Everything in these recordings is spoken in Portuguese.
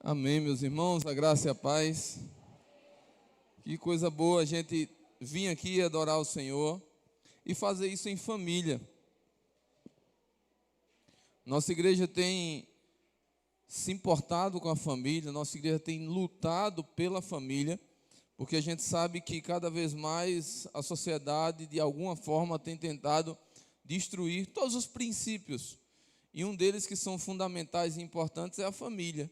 Amém, meus irmãos, a graça e a paz. Que coisa boa a gente vir aqui adorar o Senhor e fazer isso em família. Nossa igreja tem se importado com a família, nossa igreja tem lutado pela família, porque a gente sabe que cada vez mais a sociedade, de alguma forma, tem tentado destruir todos os princípios. E um deles que são fundamentais e importantes é a família.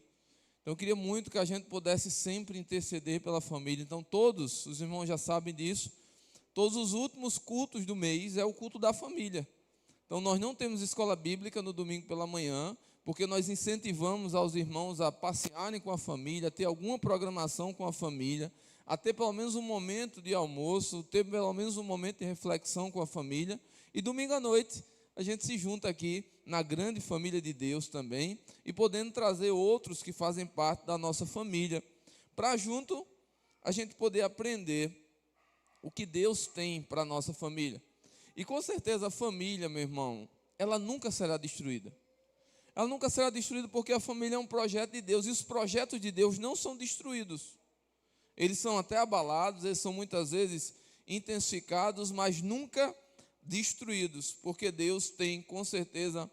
Então, eu queria muito que a gente pudesse sempre interceder pela família. Então, todos, os irmãos já sabem disso, todos os últimos cultos do mês é o culto da família. Então, nós não temos escola bíblica no domingo pela manhã, porque nós incentivamos aos irmãos a passearem com a família, a ter alguma programação com a família, a ter pelo menos um momento de almoço, ter pelo menos um momento de reflexão com a família. E domingo à noite, a gente se junta aqui na grande família de Deus também, e podendo trazer outros que fazem parte da nossa família, para junto a gente poder aprender o que Deus tem para a nossa família. E com certeza a família, meu irmão, ela nunca será destruída. Ela nunca será destruída porque a família é um projeto de Deus, e os projetos de Deus não são destruídos. Eles são até abalados, eles são muitas vezes intensificados, mas nunca destruídos, porque Deus tem com certeza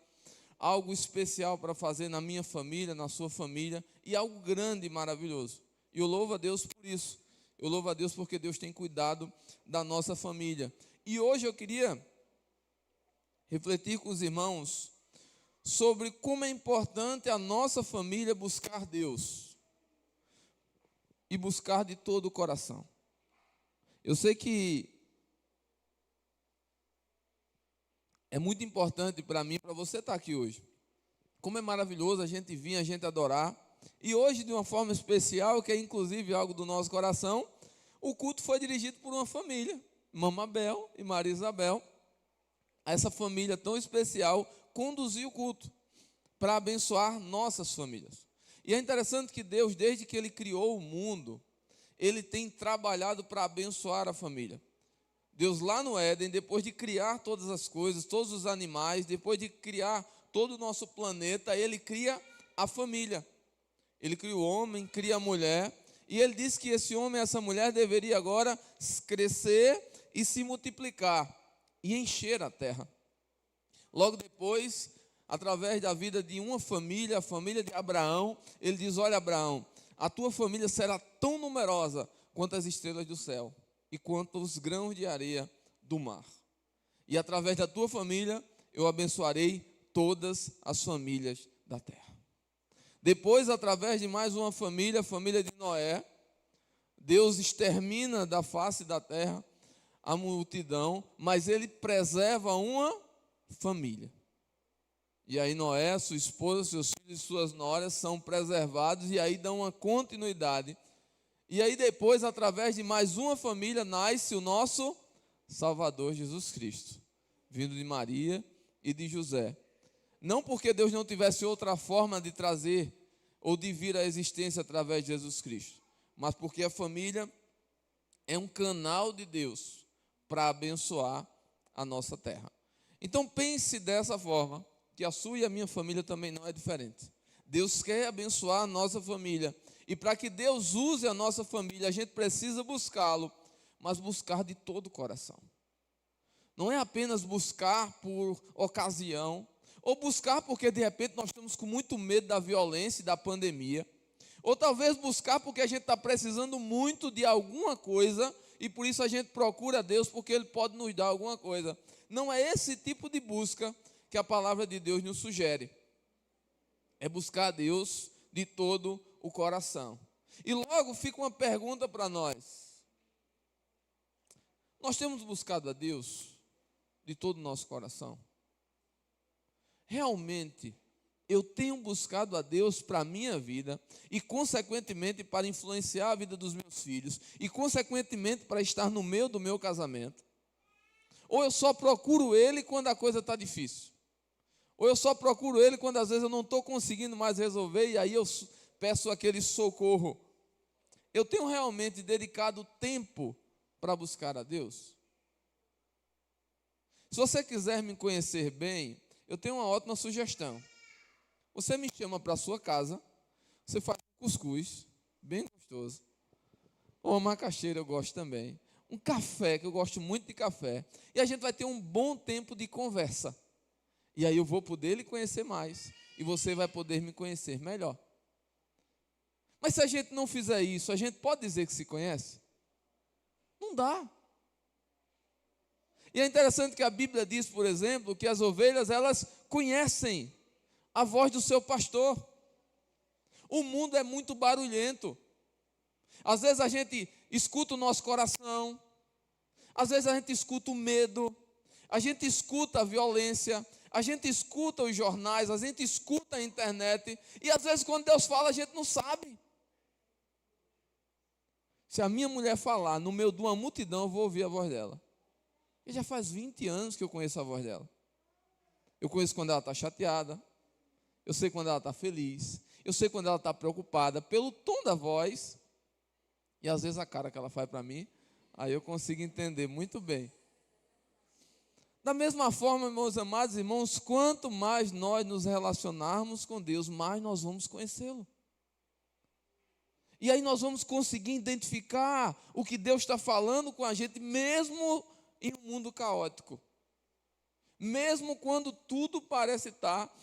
algo especial para fazer na minha família, na sua família, e algo grande e maravilhoso. E eu louvo a Deus por isso. Eu louvo a Deus porque Deus tem cuidado da nossa família. E hoje eu queria refletir com os irmãos sobre como é importante a nossa família buscar Deus e buscar de todo o coração. Eu sei que é muito importante para mim, para você estar aqui hoje. Como é maravilhoso a gente vir, a gente adorar. E hoje, de uma forma especial, que é inclusive algo do nosso coração, o culto foi dirigido por uma família, Mamabel e Maria Isabel. Essa família tão especial conduziu o culto para abençoar nossas famílias. E é interessante que Deus, desde que Ele criou o mundo, Ele tem trabalhado para abençoar a família. Deus lá no Éden, depois de criar todas as coisas, todos os animais, depois de criar todo o nosso planeta, Ele cria a família. Ele cria o homem, cria a mulher, e Ele disse que esse homem e essa mulher deveria agora crescer e se multiplicar e encher a terra. Logo depois, através da vida de uma família, a família de Abraão, Ele diz: olha, Abraão, a tua família será tão numerosa quanto as estrelas do céu e quanto os grãos de areia do mar. E através da tua família, eu abençoarei todas as famílias da terra. Depois, através de mais uma família, a família de Noé, Deus extermina da face da terra a multidão, mas Ele preserva uma família. E aí Noé, sua esposa, seus filhos e suas noras são preservados, e aí dão uma continuidade. E aí depois, através de mais uma família, nasce o nosso Salvador Jesus Cristo, vindo de Maria e de José. Não porque Deus não tivesse outra forma de trazer ou de vir à existência através de Jesus Cristo, mas porque a família é um canal de Deus para abençoar a nossa terra. Então pense dessa forma, que a sua e a minha família também não é diferente. Deus quer abençoar a nossa família. E para que Deus use a nossa família, a gente precisa buscá-lo, mas buscar de todo o coração. Não é apenas buscar por ocasião, ou buscar porque de repente nós estamos com muito medo da violência e da pandemia, ou talvez buscar porque a gente está precisando muito de alguma coisa, e por isso a gente procura a Deus, porque Ele pode nos dar alguma coisa. Não é esse tipo de busca que a palavra de Deus nos sugere. É buscar a Deus de todo o coração. E logo fica uma pergunta para nós. Nós temos buscado a Deus de todo o nosso coração? Realmente, eu tenho buscado a Deus para a minha vida e, consequentemente, para influenciar a vida dos meus filhos e, consequentemente, para estar no meio do meu casamento? Ou eu só procuro Ele quando a coisa está difícil? Ou eu só procuro Ele quando às vezes eu não estou conseguindo mais resolver e aí eu peço aquele socorro? Eu tenho realmente dedicado tempo para buscar a Deus? Se você quiser me conhecer bem, eu tenho uma ótima sugestão. Você me chama para a sua casa, você faz um Cuscuz, bem gostoso. Uma macaxeira eu gosto também. Um café, que eu gosto muito de café. E a gente vai ter um bom tempo de conversa. E aí eu vou poder lhe conhecer mais. E você vai poder me conhecer melhor. Mas se a gente não fizer isso, a gente pode dizer que se conhece? Não dá. E é interessante que a Bíblia diz, por exemplo, que as ovelhas, elas conhecem a voz do seu pastor. O mundo é muito barulhento. Às vezes a gente escuta o nosso coração, às vezes a gente escuta o medo, a gente escuta a violência, a gente escuta os jornais, a gente escuta a internet, e às vezes quando Deus fala a gente não sabe. Se a minha mulher falar no meio de uma multidão, eu vou ouvir a voz dela. E já faz 20 anos que eu conheço a voz dela. Eu conheço quando ela está chateada, eu sei quando ela está feliz, eu sei quando ela está preocupada, pelo tom da voz. E às vezes a cara que ela faz para mim, aí eu consigo entender muito bem. Da mesma forma, meus amados irmãos, quanto mais nós nos relacionarmos com Deus, mais nós vamos conhecê-lo. E aí nós vamos conseguir identificar o que Deus está falando com a gente, mesmo em um mundo caótico. Mesmo quando tudo parece estar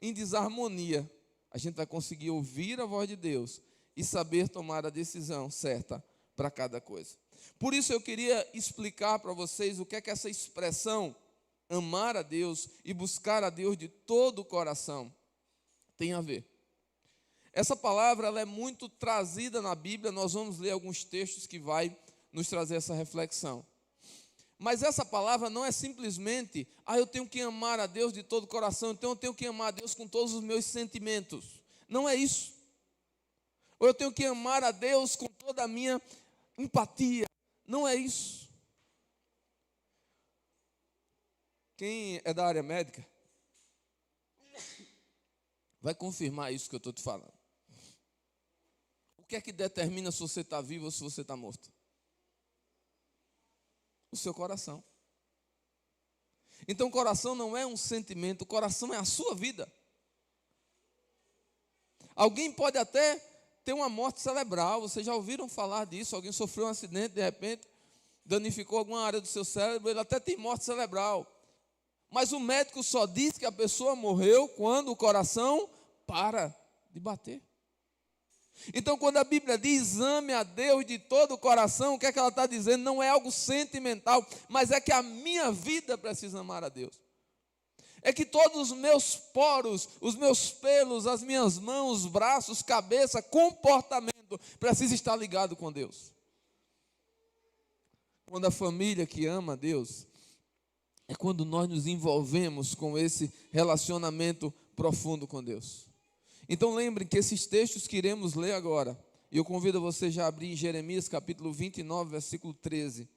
em desarmonia, a gente vai conseguir ouvir a voz de Deus e saber tomar a decisão certa para cada coisa. Por isso eu queria explicar para vocês o que é que essa expressão amar a Deus e buscar a Deus de todo o coração tem a ver. Essa palavra ela é muito trazida na Bíblia, nós vamos ler alguns textos que vai nos trazer essa reflexão. Mas essa palavra não é simplesmente, eu tenho que amar a Deus de todo o coração, então eu tenho que amar a Deus com todos os meus sentimentos. Não é isso. Ou eu tenho que amar a Deus com toda a minha empatia. Não é isso. Quem é da área médica vai confirmar isso que eu estou te falando. O que é que determina se você está vivo ou se você está morto? O seu coração. Então o coração não é um sentimento, o coração é a sua vida. Alguém pode até ter uma morte cerebral, vocês já ouviram falar disso? Alguém sofreu um acidente, de repente, danificou alguma área do seu cérebro, ele até tem morte cerebral. Mas o médico só diz que a pessoa morreu quando o coração para de bater. Então, quando a Bíblia diz, ame a Deus de todo o coração, o que é que ela está dizendo? Não é algo sentimental, mas é que a minha vida precisa amar a Deus. É que todos os meus poros, os meus pelos, as minhas mãos, braços, cabeça, comportamento, precisa estar ligado com Deus. Quando a família que ama a Deus, é quando nós nos envolvemos com esse relacionamento profundo com Deus. Então lembrem que esses textos que iremos ler agora, e eu convido você já a abrir em Jeremias capítulo 29, versículo 13.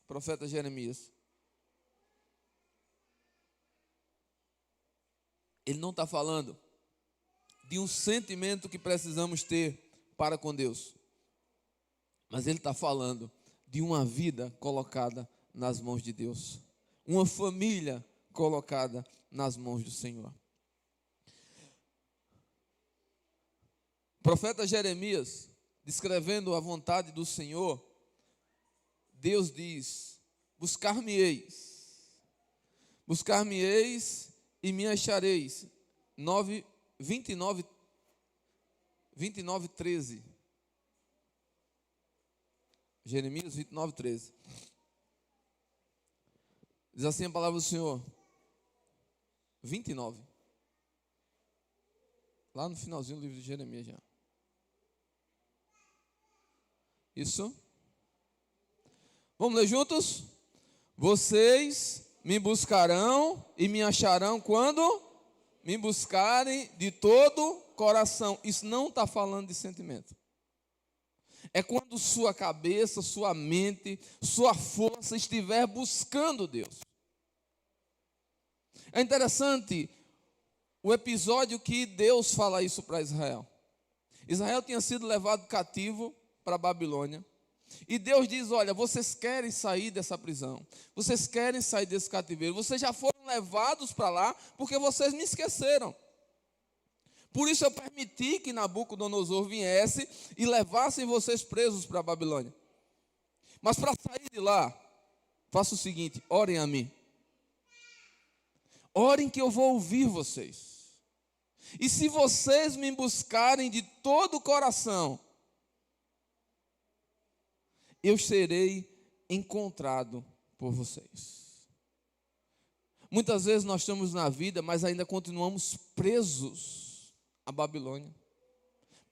Profeta Jeremias. Ele não está falando de um sentimento que precisamos ter para com Deus, mas ele está falando de uma vida colocada nas mãos de Deus, uma família colocada nas mãos do Senhor. O profeta Jeremias, descrevendo a vontade do Senhor, Deus diz, buscar-me-eis e me achareis. 29, 13. Jeremias 29, 13. Diz assim a palavra do Senhor. 29. Lá no finalzinho do livro de Jeremias já. Isso? Vamos ler juntos? Vocês me buscarão e me acharão quando me buscarem de todo coração. Isso não está falando de sentimento. É quando sua cabeça, sua mente, sua força estiver buscando Deus. É interessante o episódio que Deus fala isso para Israel. Israel tinha sido levado cativo para a Babilônia. E Deus diz, olha, vocês querem sair dessa prisão, vocês querem sair desse cativeiro, vocês já foram levados para lá porque vocês me esqueceram. Por isso eu permiti que Nabucodonosor viesse e levassem vocês presos para a Babilônia. Mas para sair de lá, faça o seguinte: orem a mim. Orem que eu vou ouvir vocês. E se vocês me buscarem de todo o coração, eu serei encontrado por vocês. Muitas vezes nós estamos na vida, mas ainda continuamos presos à Babilônia,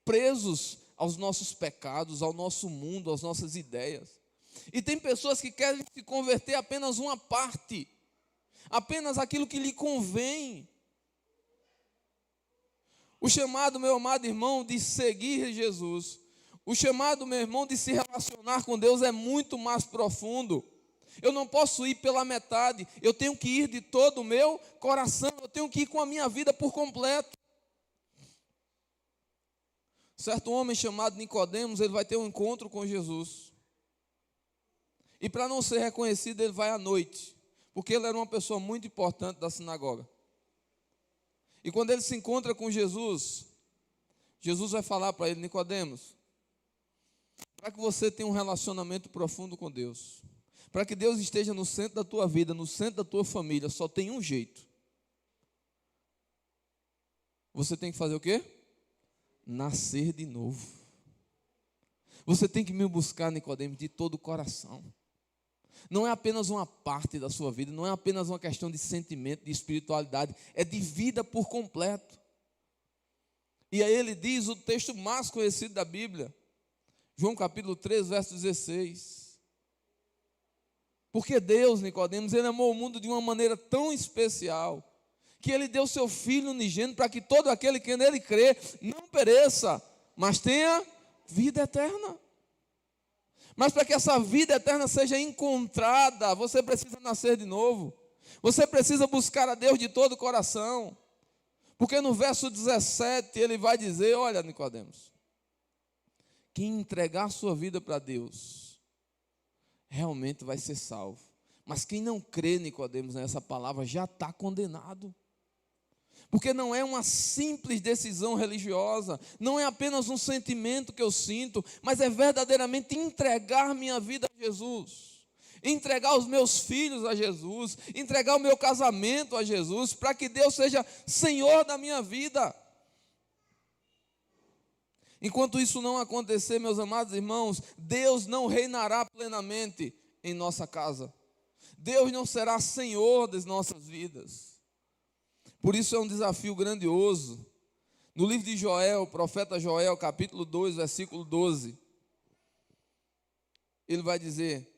presos aos nossos pecados, ao nosso mundo, às nossas ideias. E tem pessoas que querem se converter apenas uma parte, apenas aquilo que lhe convém. O chamado, meu amado irmão, de seguir Jesus, o chamado, meu irmão, de se relacionar com Deus é muito mais profundo. Eu não posso ir pela metade, eu tenho que ir de todo o meu coração, eu tenho que ir com a minha vida por completo. Certo homem chamado Nicodemos, ele vai ter um encontro com Jesus. E para não ser reconhecido, ele vai à noite, porque ele era uma pessoa muito importante da sinagoga. E quando ele se encontra com Jesus, Jesus vai falar para ele: Nicodemos, para que você tenha um relacionamento profundo com Deus, para que Deus esteja no centro da tua vida, no centro da tua família, só tem um jeito. Você tem que fazer o quê? Nascer de novo. Você tem que me buscar, Nicodemos, de todo o coração. Não é apenas uma parte da sua vida, não é apenas uma questão de sentimento, de espiritualidade, é de vida por completo. E aí ele diz o texto mais conhecido da Bíblia, João capítulo 3, verso 16. Porque Deus, Nicodemos, ele amou o mundo de uma maneira tão especial, que ele deu seu Filho unigênito para que todo aquele que nele crê não pereça, mas tenha vida eterna. Mas para que essa vida eterna seja encontrada, você precisa nascer de novo. Você precisa buscar a Deus de todo o coração. Porque no verso 17 ele vai dizer: olha, Nicodemos, quem entregar sua vida para Deus realmente vai ser salvo. Mas quem não crê, Nicodemos, nessa palavra já está condenado. Porque não é uma simples decisão religiosa, não é apenas um sentimento que eu sinto, mas é verdadeiramente entregar minha vida a Jesus, entregar os meus filhos a Jesus, entregar o meu casamento a Jesus, para que Deus seja Senhor da minha vida. Enquanto isso não acontecer, meus amados irmãos, Deus não reinará plenamente em nossa casa. Deus não será Senhor das nossas vidas. Por isso é um desafio grandioso. No livro de Joel, o profeta Joel, capítulo 2, versículo 12, ele vai dizer,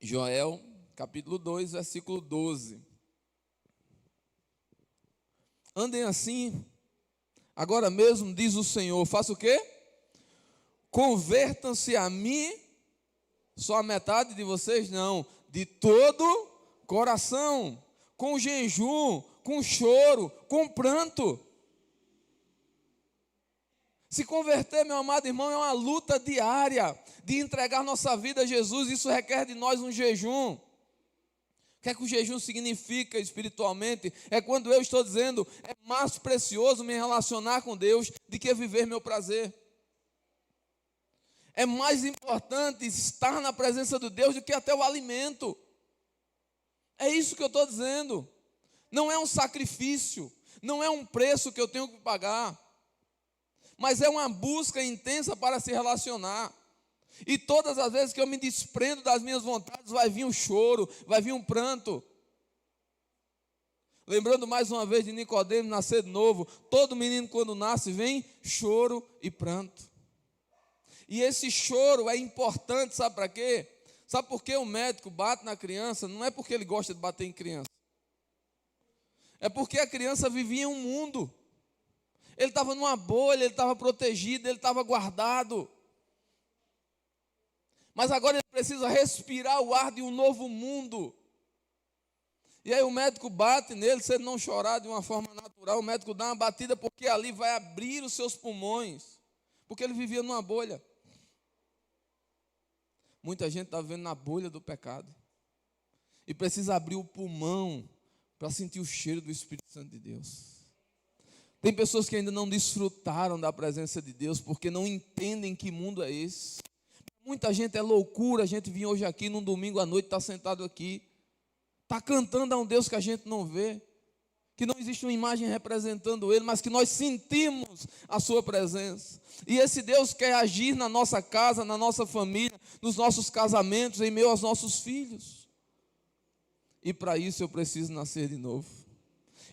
Joel, capítulo 2, versículo 12. Andem assim, agora mesmo, diz o Senhor, faça o quê? Convertam-se a mim, só a metade de vocês? Não, de todo coração, com jejum, com choro, com pranto. Se converter, meu amado irmão, é uma luta diária de entregar nossa vida a Jesus. Isso requer de nós um jejum. O que é que o jejum significa espiritualmente? É quando eu estou dizendo, é mais precioso me relacionar com Deus do que viver meu prazer. É mais importante estar na presença de Deus do que até o alimento. É isso que eu estou dizendo. Não é um sacrifício, não é um preço que eu tenho que pagar, mas é uma busca intensa para se relacionar. E todas as vezes que eu me desprendo das minhas vontades, vai vir um choro, vai vir um pranto. Lembrando mais uma vez de Nicodemos nascer de novo, todo menino quando nasce vem choro e pranto. E esse choro é importante, sabe para quê? Sabe por que o médico bate na criança? Não é porque ele gosta de bater em criança. É porque a criança vivia em um mundo. Ele estava numa bolha, ele estava protegido, ele estava guardado. Mas agora ele precisa respirar o ar de um novo mundo. E aí o médico bate nele, se ele não chorar de uma forma natural, o médico dá uma batida porque ali vai abrir os seus pulmões. Porque ele vivia numa bolha. Muita gente está vivendo na bolha do pecado. E precisa abrir o pulmão para sentir o cheiro do Espírito Santo de Deus. Tem pessoas que ainda não desfrutaram da presença de Deus, porque não entendem que mundo é esse. Muita gente é loucura, a gente vinha hoje aqui, num domingo à noite, está sentado aqui, está cantando a um Deus que a gente não vê, que não existe uma imagem representando Ele, mas que nós sentimos a sua presença. E esse Deus quer agir na nossa casa, na nossa família, nos nossos casamentos, em meio aos nossos filhos. E para isso eu preciso nascer de novo.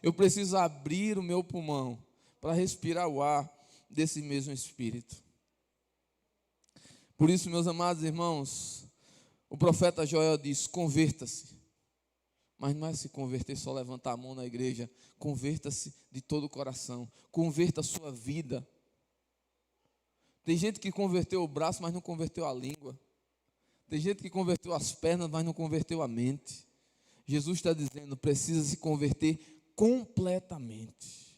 Eu preciso abrir o meu pulmão para respirar o ar desse mesmo Espírito. Por isso, meus amados irmãos, o profeta Joel diz: converta-se. Mas não é se converter só levantar a mão na igreja. Converta-se de todo o coração. Converta a sua vida. Tem gente que converteu o braço, mas não converteu a língua. Tem gente que converteu as pernas, mas não converteu a mente. Jesus está dizendo: precisa se converter completamente.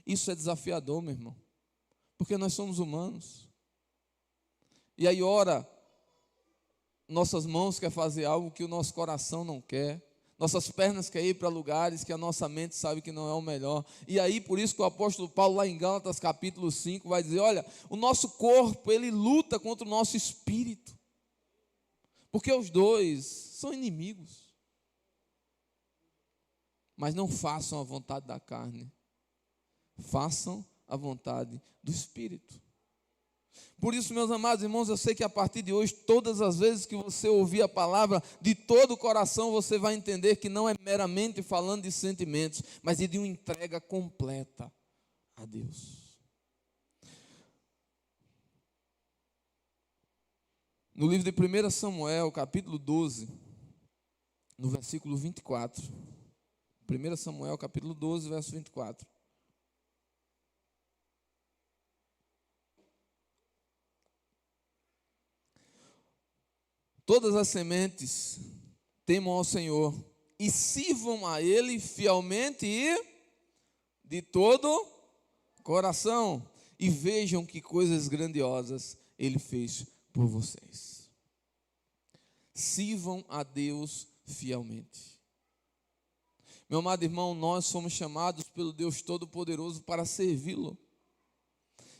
Isso é desafiador, meu irmão, porque nós somos humanos. E aí, ora, nossas mãos querem fazer algo que o nosso coração não quer. Nossas pernas querem ir para lugares que a nossa mente sabe que não é o melhor. E aí, por isso que o apóstolo Paulo, lá em Gálatas capítulo 5, vai dizer: olha, o nosso corpo, ele luta contra o nosso espírito. Porque os dois são inimigos. Mas não façam a vontade da carne. Façam a vontade do Espírito. Por isso, meus amados irmãos, eu sei que a partir de hoje, todas as vezes que você ouvir a palavra, de todo o coração, você vai entender que não é meramente falando de sentimentos, mas de uma entrega completa a Deus. No livro de 1 Samuel, capítulo 12, no versículo 24. 1 Samuel, capítulo 12, verso 24. Todas as sementes temam ao Senhor e sirvam a Ele fielmente e de todo coração. E vejam que coisas grandiosas Ele fez por vocês. Sirvam a Deus fielmente. Meu amado irmão, nós somos chamados pelo Deus Todo-Poderoso para servi-lo.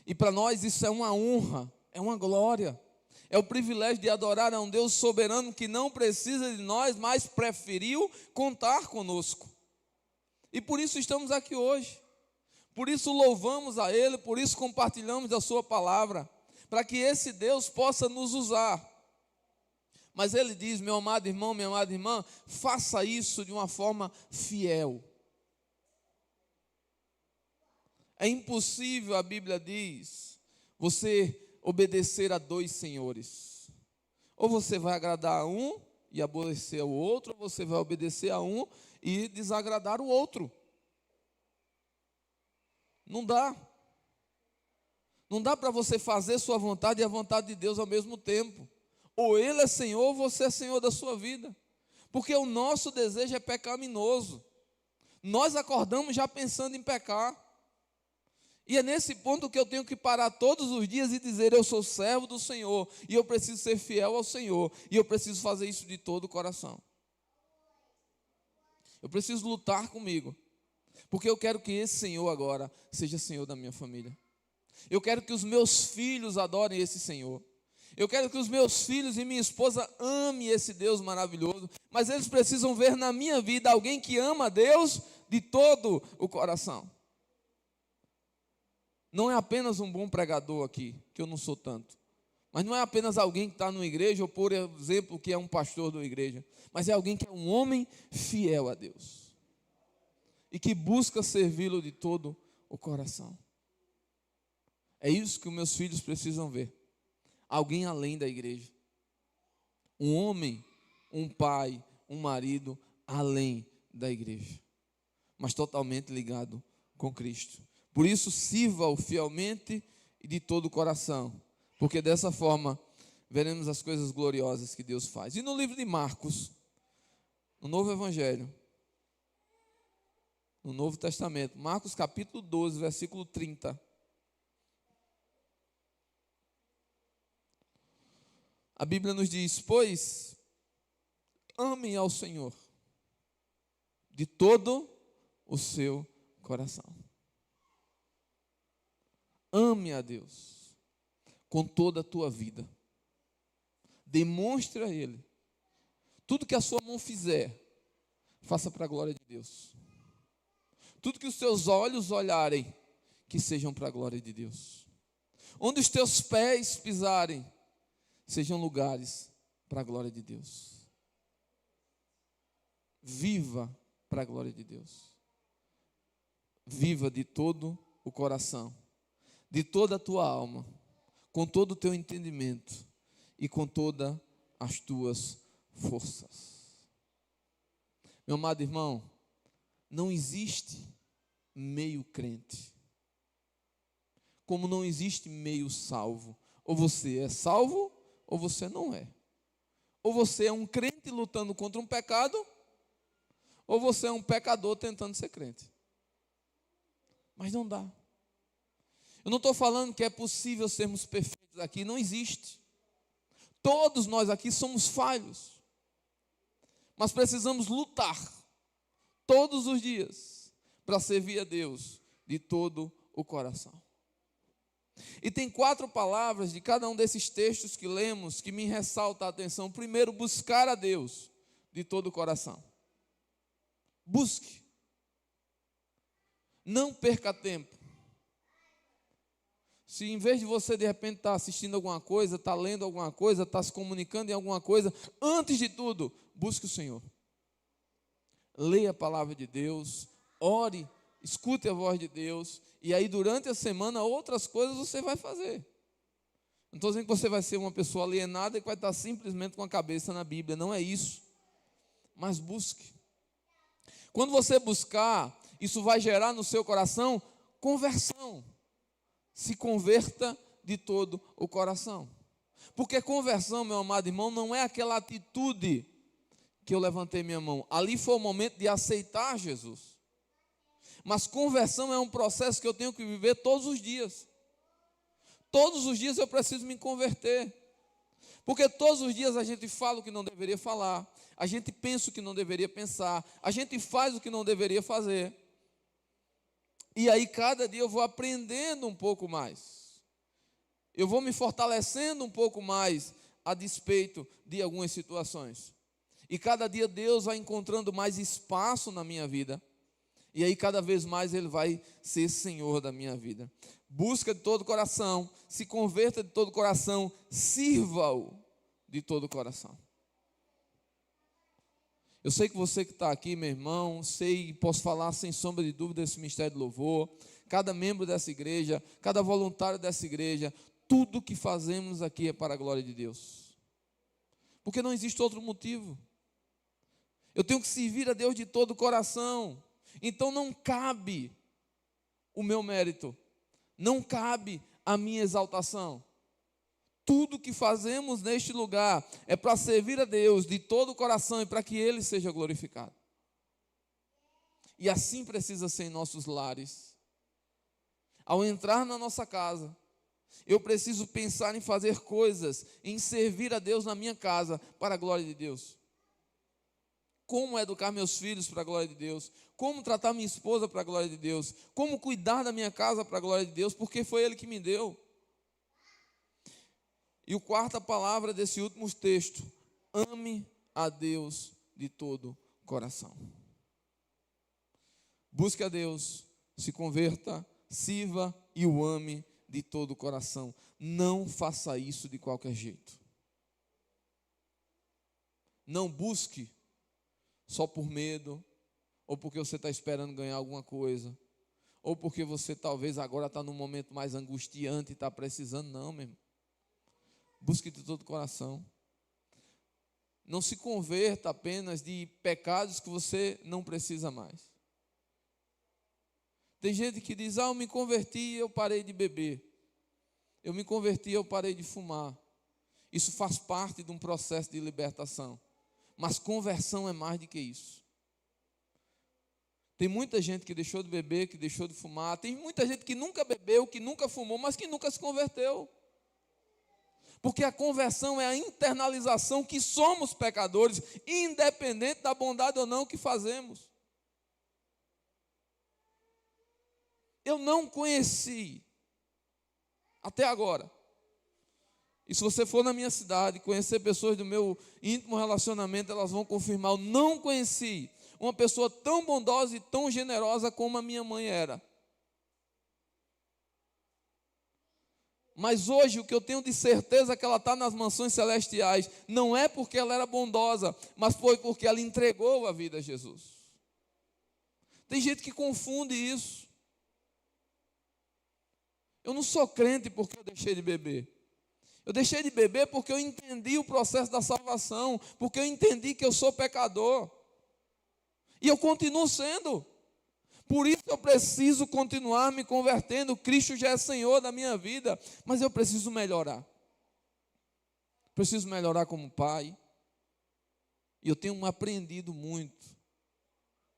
E para nós isso é uma honra, é uma glória. É o privilégio de adorar a um Deus soberano que não precisa de nós, mas preferiu contar conosco. E por isso estamos aqui hoje. Por isso louvamos a Ele, por isso compartilhamos a sua palavra, para que esse Deus possa nos usar. Mas Ele diz: meu amado irmão, minha amada irmã, faça isso de uma forma fiel. É impossível, a Bíblia diz, você obedecer a dois senhores. Ou você vai agradar a um e aborrecer o outro, ou você vai obedecer a um e desagradar o outro. Não dá. Não dá para você fazer sua vontade e a vontade de Deus ao mesmo tempo. Ou Ele é Senhor, ou você é Senhor da sua vida. Porque o nosso desejo é pecaminoso. Nós acordamos já pensando em pecar. E é nesse ponto que eu tenho que parar todos os dias e dizer: eu sou servo do Senhor, e eu preciso ser fiel ao Senhor, e eu preciso fazer isso de todo o coração. Eu preciso lutar comigo, porque eu quero que esse Senhor agora seja Senhor da minha família. Eu quero que os meus filhos adorem esse Senhor. Eu quero que os meus filhos e minha esposa amem esse Deus maravilhoso, mas eles precisam ver na minha vida alguém que ama a Deus de todo o coração. Não é apenas um bom pregador aqui, que eu não sou tanto. Mas não é apenas alguém que está numa igreja, ou por exemplo, que é um pastor da igreja. Mas é alguém que é um homem fiel a Deus. E que busca servi-lo de todo o coração. É isso que os meus filhos precisam ver. Alguém além da igreja. Um homem, um pai, um marido, além da igreja. Mas totalmente ligado com Cristo. Por isso, sirva-o fielmente e de todo o coração, porque dessa forma veremos as coisas gloriosas que Deus faz. E no livro de Marcos, no Novo Evangelho, no Novo Testamento, Marcos capítulo 12, versículo 30. A Bíblia nos diz: pois amem ao Senhor de todo o seu coração. Ame a Deus com toda a tua vida. Demonstre a Ele. Tudo que a sua mão fizer, faça para a glória de Deus. Tudo que os teus olhos olharem, que sejam para a glória de Deus. Onde os teus pés pisarem, sejam lugares para a glória de Deus. Viva para a glória de Deus. Viva de todo o coração, de toda a tua alma, com todo o teu entendimento e com todas as tuas forças. Meu amado irmão, não existe meio crente, como não existe meio salvo. Ou você é salvo, ou você não é. Ou você é um crente lutando contra um pecado, ou você é um pecador tentando ser crente. Mas não dá. Eu não estou falando que é possível sermos perfeitos aqui, não existe. Todos nós aqui somos falhos. Mas precisamos lutar todos os dias para servir a Deus de todo o coração. E tem 4 palavras de cada um desses textos que lemos que me ressalta a atenção. Primeiro, buscar a Deus de todo o coração. Busque. Não perca tempo. Se em vez de você de repente estar assistindo alguma coisa, estar lendo alguma coisa, estar se comunicando em alguma coisa, antes de tudo, busque o Senhor. Leia a palavra de Deus, ore, escute a voz de Deus, e aí durante a semana outras coisas você vai fazer. Não estou dizendo que você vai ser uma pessoa alienada e que vai estar simplesmente com a cabeça na Bíblia, não é isso. Mas busque. Quando você buscar, isso vai gerar no seu coração conversão. Se converta de todo o coração. Porque conversão, meu amado irmão, não é aquela atitude que eu levantei minha mão. Ali foi o momento de aceitar Jesus. Mas conversão é um processo que eu tenho que viver todos os dias. Todos os dias eu preciso me converter. Porque todos os dias a gente fala o que não deveria falar, a gente pensa o que não deveria pensar, a gente faz o que não deveria fazer. E aí cada dia eu vou aprendendo um pouco mais. Eu vou me fortalecendo um pouco mais a despeito de algumas situações. E cada dia Deus vai encontrando mais espaço na minha vida. E aí cada vez mais Ele vai ser Senhor da minha vida. Busca de todo o coração, se converta de todo o coração, sirva-o de todo o coração. Eu sei que você que está aqui, meu irmão, sei e posso falar sem sombra de dúvida desse ministério de louvor, cada membro dessa igreja, cada voluntário dessa igreja, tudo que fazemos aqui é para a glória de Deus. Porque não existe outro motivo. Eu tenho que servir a Deus de todo o coração. Então não cabe o meu mérito, não cabe a minha exaltação. Tudo que fazemos neste lugar é para servir a Deus de todo o coração e para que Ele seja glorificado. E assim precisa ser em nossos lares. Ao entrar na nossa casa, eu preciso pensar em fazer coisas, em servir a Deus na minha casa para a glória de Deus. Como educar meus filhos para a glória de Deus, como tratar minha esposa para a glória de Deus, como cuidar da minha casa para a glória de Deus, porque foi Ele que me deu. E a 4ª palavra desse último texto, ame a Deus de todo o coração. Busque a Deus, se converta, sirva e o ame de todo o coração. Não faça isso de qualquer jeito. Não busque só por medo, ou porque você está esperando ganhar alguma coisa, ou porque você talvez agora está num momento mais angustiante e está precisando. Não, meu irmão. Busque de todo o coração. Não se converta apenas de pecados que você não precisa mais. Tem gente que diz, eu me converti e eu parei de beber. Eu me converti e eu parei de fumar. Isso faz parte de um processo de libertação. Mas conversão é mais do que isso. Tem muita gente que deixou de beber, que deixou de fumar. Tem muita gente que nunca bebeu, que nunca fumou, mas que nunca se converteu. Porque a conversão é a internalização que somos pecadores, independente da bondade ou não que fazemos. eu não conheci até agora. E se você for na minha cidade, conhecer pessoas do meu íntimo relacionamento, elas vão confirmar, eu não conheci uma pessoa tão bondosa e tão generosa como a minha mãe era. Mas hoje o que eu tenho de certeza é que ela está nas mansões celestiais, não é porque ela era bondosa, mas foi porque ela entregou a vida a Jesus. Tem gente que confunde isso. Eu não sou crente porque eu deixei de beber. Eu deixei de beber porque eu entendi o processo da salvação, porque eu entendi que eu sou pecador. E eu continuo sendo. Por isso eu preciso continuar me convertendo. Cristo já é Senhor da minha vida, mas eu preciso melhorar. Preciso melhorar como pai. E eu tenho aprendido muito,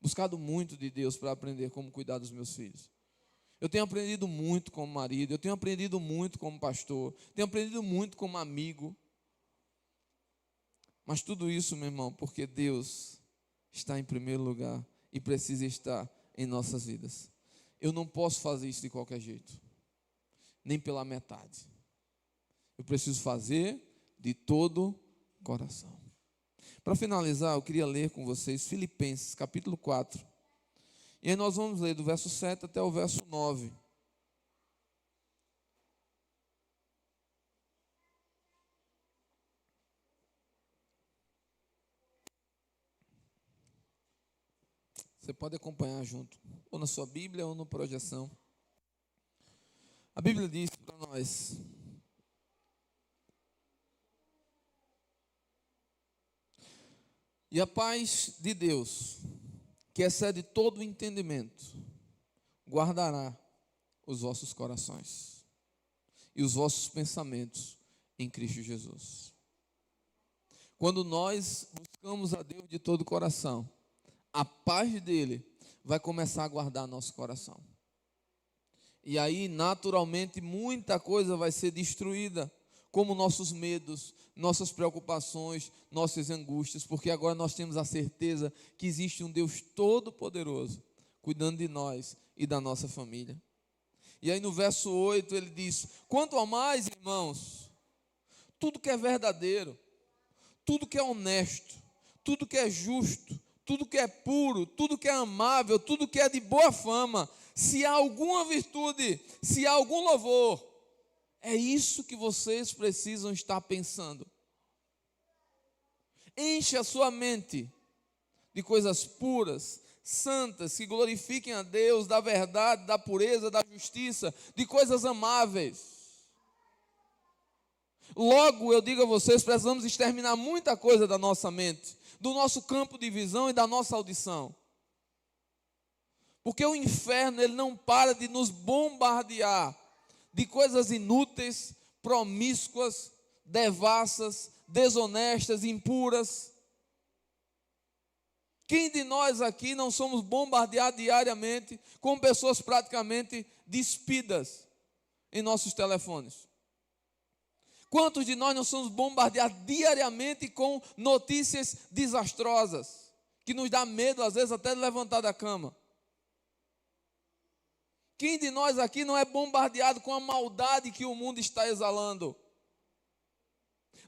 buscado muito de Deus para aprender como cuidar dos meus filhos. Eu tenho aprendido muito como marido, eu tenho aprendido muito como pastor, tenho aprendido muito como amigo. Mas tudo isso, meu irmão, porque Deus está em primeiro lugar e precisa estar em nossas vidas. Eu não posso fazer isso de qualquer jeito, nem pela metade. Eu preciso fazer de todo o coração. Para finalizar, eu queria ler com vocês Filipenses, capítulo 4. E aí nós vamos ler do verso 7 até o verso 9. Você pode acompanhar junto, ou na sua Bíblia ou na projeção. A Bíblia diz para nós: e a paz de Deus, que excede todo o entendimento, guardará os vossos corações e os vossos pensamentos em Cristo Jesus. Quando nós buscamos a Deus de todo o coração, a paz dele vai começar a guardar nosso coração. E aí, naturalmente, muita coisa vai ser destruída, como nossos medos, nossas preocupações, nossas angústias, porque agora nós temos a certeza que existe um Deus todo-poderoso, cuidando de nós e da nossa família. E aí no verso 8 ele diz: quanto ao mais, irmãos, tudo que é verdadeiro, tudo que é honesto, tudo que é justo, tudo que é puro, tudo que é amável, tudo que é de boa fama, se há alguma virtude, se há algum louvor, é isso que vocês precisam estar pensando. Enche a sua mente de coisas puras, santas, que glorifiquem a Deus, da verdade, da pureza, da justiça, de coisas amáveis. Logo, eu digo a vocês, precisamos exterminar muita coisa da nossa mente, do nosso campo de visão e da nossa audição. Porque o inferno, ele não para de nos bombardear de coisas inúteis, promíscuas, devassas, desonestas, impuras. Quem de nós aqui não somos bombardeados diariamente com pessoas praticamente despidas em nossos telefones? Quantos de nós não somos bombardeados diariamente com notícias desastrosas, que nos dá medo às vezes até de levantar da cama? Quem de nós aqui não é bombardeado com a maldade que o mundo está exalando?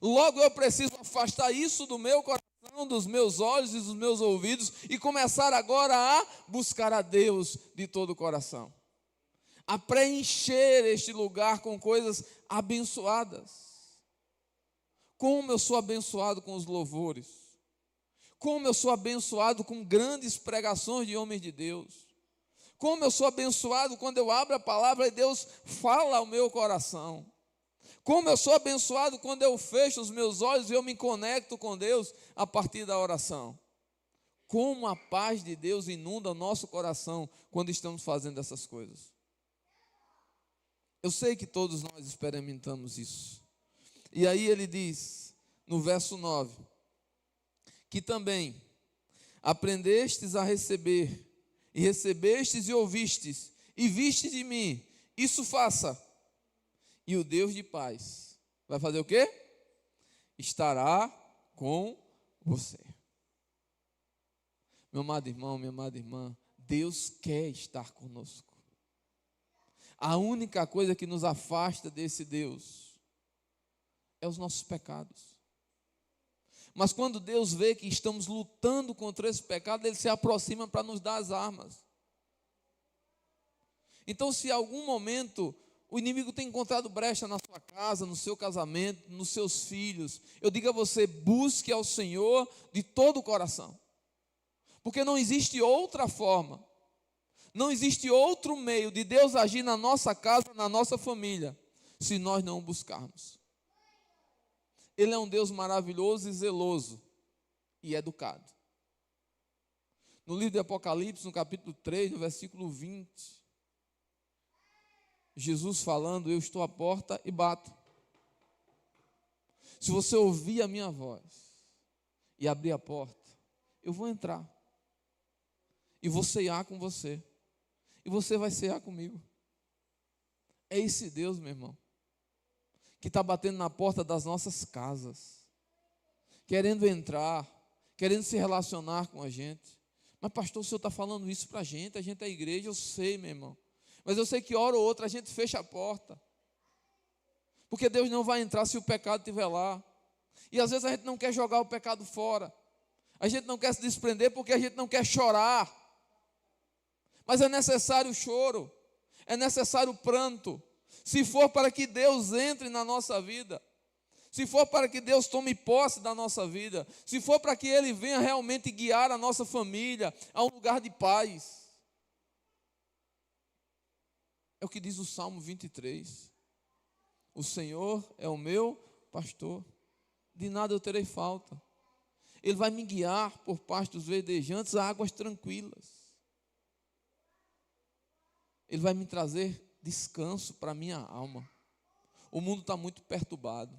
Logo eu preciso afastar isso do meu coração, dos meus olhos e dos meus ouvidos e começar agora a buscar a Deus de todo o coração. A preencher este lugar com coisas abençoadas. Como eu sou abençoado com os louvores. Como eu sou abençoado com grandes pregações de homens de Deus. Como eu sou abençoado quando eu abro a palavra e Deus fala ao meu coração. Como eu sou abençoado quando eu fecho os meus olhos e eu me conecto com Deus a partir da oração. Como a paz de Deus inunda o nosso coração quando estamos fazendo essas coisas. Eu sei que todos nós experimentamos isso. E aí ele diz, no verso 9, que também aprendestes a receber, e recebestes e ouvistes, e vistes de mim, isso faça. E o Deus de paz vai fazer o quê? Estará com você. Meu amado irmão, minha amada irmã, Deus quer estar conosco. A única coisa que nos afasta desse Deus é os nossos pecados. Mas quando Deus vê que estamos lutando contra esse pecado, Ele se aproxima para nos dar as armas. Então, se em algum momento o inimigo tem encontrado brecha na sua casa, no seu casamento, nos seus filhos, eu digo a você, busque ao Senhor de todo o coração. Porque não existe outra forma, não existe outro meio de Deus agir na nossa casa, na nossa família, se nós não o buscarmos. Ele é um Deus maravilhoso e zeloso e educado. No livro de Apocalipse, no capítulo 3, no versículo 20, Jesus falando, eu estou à porta e bato. Se você ouvir a minha voz e abrir a porta, eu vou entrar. E vou ceiar com você. E você vai ceiar comigo. É esse Deus, meu irmão, que está batendo na porta das nossas casas, querendo entrar, querendo se relacionar com a gente. Mas pastor, o senhor está falando isso para a gente é igreja, eu sei, meu irmão. Mas eu sei que hora ou outra a gente fecha a porta. Porque Deus não vai entrar se o pecado estiver lá. E às vezes a gente não quer jogar o pecado fora. A gente não quer se desprender porque a gente não quer chorar. Mas é necessário o choro, é necessário o pranto. Se for para que Deus entre na nossa vida, se for para que Deus tome posse da nossa vida, se for para que Ele venha realmente guiar a nossa família a um lugar de paz. É o que diz o Salmo 23. O Senhor é o meu pastor, de nada eu terei falta. Ele vai me guiar por pastos verdejantes a águas tranquilas. Ele vai me trazer descanso para a minha alma. O mundo está muito perturbado.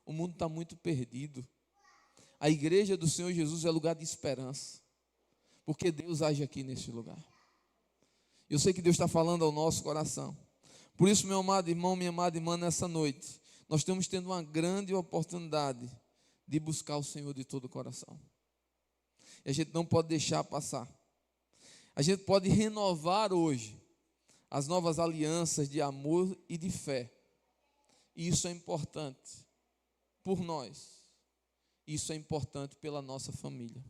O mundo está muito perdido. A igreja do Senhor Jesus é lugar de esperança. Porque Deus age aqui neste lugar. Eu sei que Deus está falando ao nosso coração. Por isso, meu amado irmão, minha amada irmã, nessa noite, nós estamos tendo uma grande oportunidade de buscar o Senhor de todo o coração. E a gente não pode deixar passar. A gente pode renovar hoje as novas alianças de amor e de fé. E isso é importante por nós. Isso é importante pela nossa família.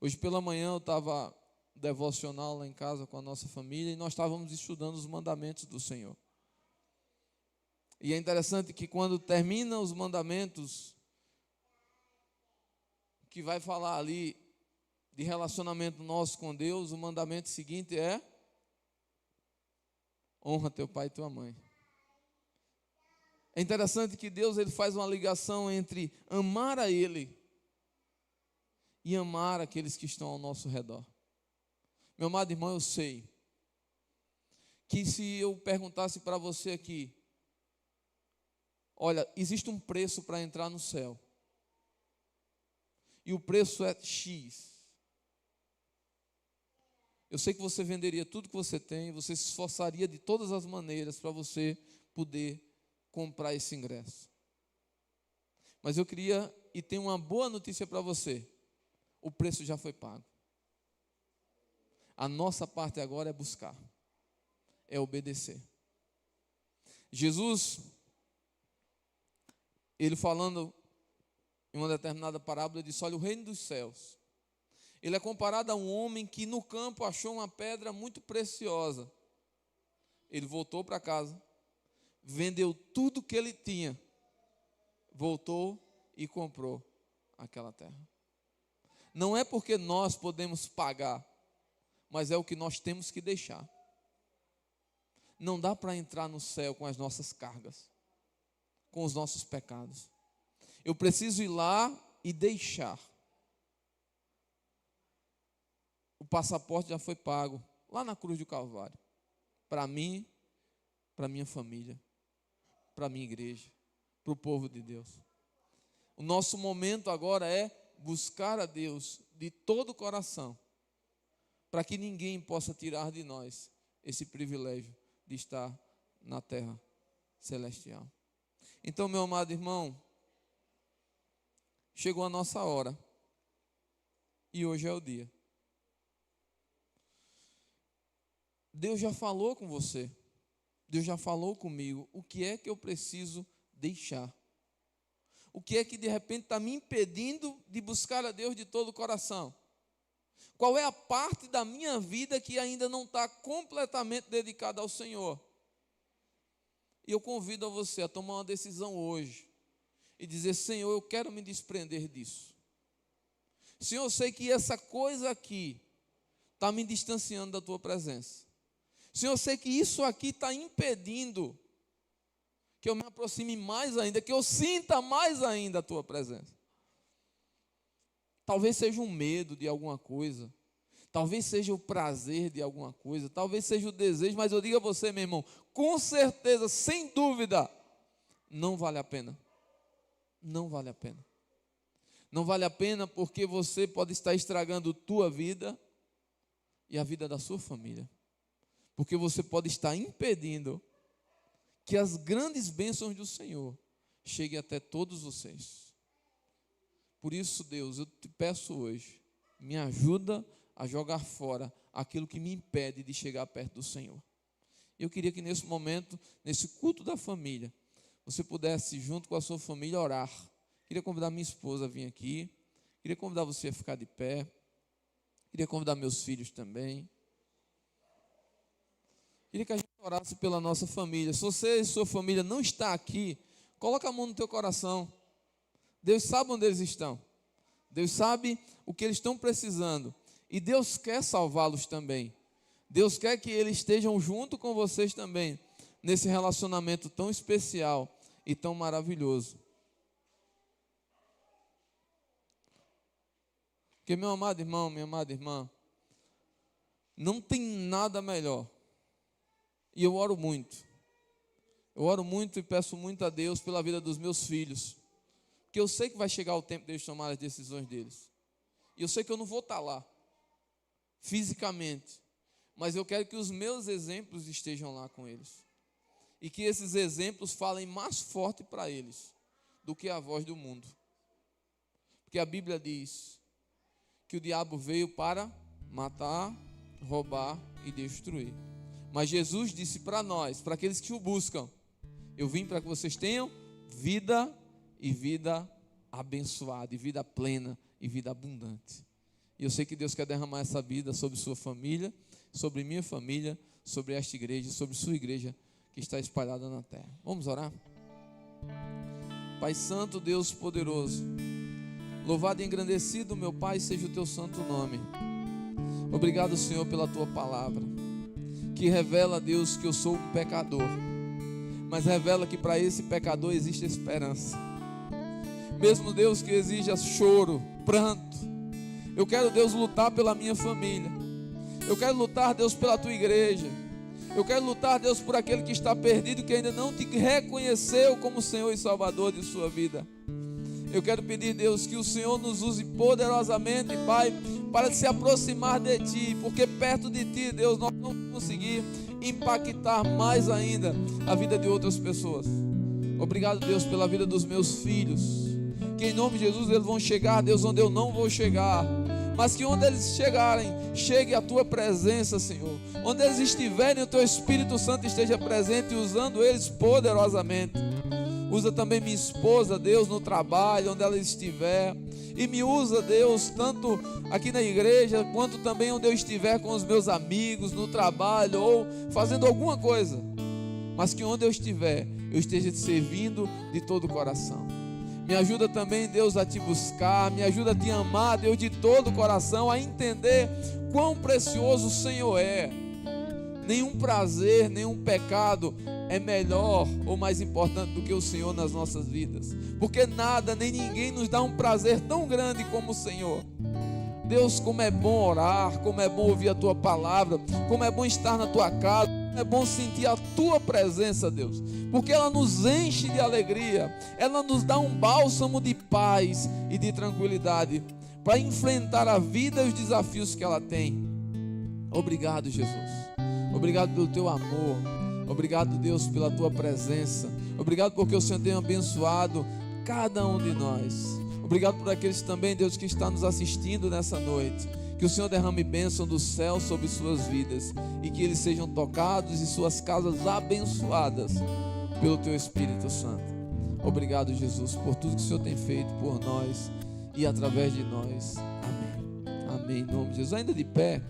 Hoje pela manhã eu estava devocional lá em casa com a nossa família e nós estávamos estudando os mandamentos do Senhor. E é interessante que quando termina os mandamentos, que vai falar ali de relacionamento nosso com Deus, o mandamento seguinte é: honra teu pai e tua mãe. É interessante que Deus ele faz uma ligação entre amar a Ele e amar aqueles que estão ao nosso redor. Meu amado irmão, eu sei que se eu perguntasse para você aqui, olha, existe um preço para entrar no céu, e o preço é X. Eu sei que você venderia tudo que você tem, você se esforçaria de todas as maneiras para você poder comprar esse ingresso. Mas eu queria e tenho uma boa notícia para você: o preço já foi pago. A nossa parte agora é buscar, é obedecer. Jesus, ele falando em uma determinada parábola, ele disse: olha, o reino dos céus, ele é comparado a um homem que no campo achou uma pedra muito preciosa. Ele voltou para casa, vendeu tudo que ele tinha, voltou e comprou aquela terra. Não é porque nós podemos pagar, mas é o que nós temos que deixar. Não dá para entrar no céu com as nossas cargas, com os nossos pecados. Eu preciso ir lá e deixar. O passaporte já foi pago lá na cruz do Calvário, para mim, para minha família, para minha igreja, para o povo de Deus. O nosso momento agora é buscar a Deus de todo o coração, para que ninguém possa tirar de nós esse privilégio de estar na terra celestial. Então, meu amado irmão, chegou a nossa hora, e hoje é o dia. Deus já falou com você. Deus já falou comigo. O que é que eu preciso deixar? O que é que de repente está me impedindo de buscar a Deus de todo o coração? Qual é a parte da minha vida que ainda não está completamente dedicada ao Senhor? E eu convido a você a tomar uma decisão hoje e dizer: Senhor, eu quero me desprender disso. Senhor, eu sei que essa coisa aqui está me distanciando da Tua presença. Senhor, eu sei que isso aqui está impedindo que eu me aproxime mais ainda, que eu sinta mais ainda a Tua presença. Talvez seja um medo de alguma coisa, talvez seja o prazer de alguma coisa, talvez seja o desejo, mas eu digo a você, meu irmão, com certeza, sem dúvida, não vale a pena. Não vale a pena. Não vale a pena porque você pode estar estragando tua vida e a vida da sua família. Porque você pode estar impedindo que as grandes bênçãos do Senhor cheguem até todos vocês. Por isso, Deus, eu te peço hoje, me ajuda a jogar fora aquilo que me impede de chegar perto do Senhor. Eu queria que nesse momento, nesse culto da família, você pudesse, junto com a sua família, orar. Queria convidar minha esposa a vir aqui. Queria convidar você a ficar de pé. Queria convidar meus filhos também. Queria que a gente orasse pela nossa família. Se você e sua família não está aqui, coloca a mão no teu coração. Deus sabe onde eles estão. Deus sabe o que eles estão precisando. E Deus quer salvá-los também. Deus quer que eles estejam junto com vocês também, nesse relacionamento tão especial e tão maravilhoso. Porque, meu amado irmão, minha amada irmã, não tem nada melhor. E eu oro muito. Eu oro muito e peço muito a Deus pela vida dos meus filhos. Porque eu sei que vai chegar o tempo deles tomar as decisões deles. E eu sei que eu não vou estar lá, fisicamente. Mas eu quero que os meus exemplos estejam lá com eles. E que esses exemplos falem mais forte para eles do que a voz do mundo. Porque a Bíblia diz que o diabo veio para matar, roubar e destruir. Mas Jesus disse para nós, para aqueles que o buscam: eu vim para que vocês tenham vida e vida abençoada, e vida plena e vida abundante. E eu sei que Deus quer derramar essa vida sobre sua família, sobre minha família, sobre esta igreja, sobre sua igreja que está espalhada na terra. Vamos orar? Pai Santo, Deus poderoso, louvado e engrandecido, meu Pai, seja o teu santo nome. Obrigado, Senhor, pela tua palavra, que revela, Deus, que eu sou um pecador, mas revela que para esse pecador existe esperança. Mesmo, Deus, que exija choro, pranto, eu quero, Deus, lutar pela minha família. Eu quero lutar, Deus, pela tua igreja. Eu quero lutar, Deus, por aquele que está perdido, que ainda não te reconheceu como Senhor e Salvador de sua vida. Eu quero pedir, Deus, que o Senhor nos use poderosamente, Pai, para se aproximar de Ti, porque perto de Ti, Deus, nós não vamos conseguir impactar mais ainda a vida de outras pessoas. Obrigado, Deus, pela vida dos meus filhos, que em nome de Jesus eles vão chegar, Deus, onde eu não vou chegar, mas que onde eles chegarem, chegue a Tua presença, Senhor. Onde eles estiverem, o Teu Espírito Santo esteja presente, usando eles poderosamente. Usa também minha esposa, Deus, no trabalho, onde ela estiver. E me usa, Deus, tanto aqui na igreja, quanto também onde eu estiver com os meus amigos, no trabalho, ou fazendo alguma coisa. Mas que onde eu estiver, eu esteja te servindo de todo o coração. Me ajuda também, Deus, a te buscar. Me ajuda a te amar, Deus, de todo o coração. A entender quão precioso o Senhor é. Nenhum prazer, nenhum pecado é melhor ou mais importante do que o Senhor nas nossas vidas. Porque nada, nem ninguém nos dá um prazer tão grande como o Senhor. Deus, como é bom orar, como é bom ouvir a Tua palavra, como é bom estar na Tua casa, como é bom sentir a Tua presença, Deus, porque ela nos enche de alegria, ela nos dá um bálsamo de paz e de tranquilidade para enfrentar a vida e os desafios que ela tem. Obrigado, Jesus. Obrigado pelo Teu amor. Obrigado, Deus, pela Tua presença. Obrigado porque o Senhor tem abençoado cada um de nós. Obrigado por aqueles também, Deus, que está nos assistindo nessa noite. Que o Senhor derrame bênção do céu sobre suas vidas e que eles sejam tocados e suas casas abençoadas pelo Teu Espírito Santo. Obrigado, Jesus, por tudo que o Senhor tem feito por nós e através de nós. Amém. Amém. Em nome de Jesus. Ainda de pé.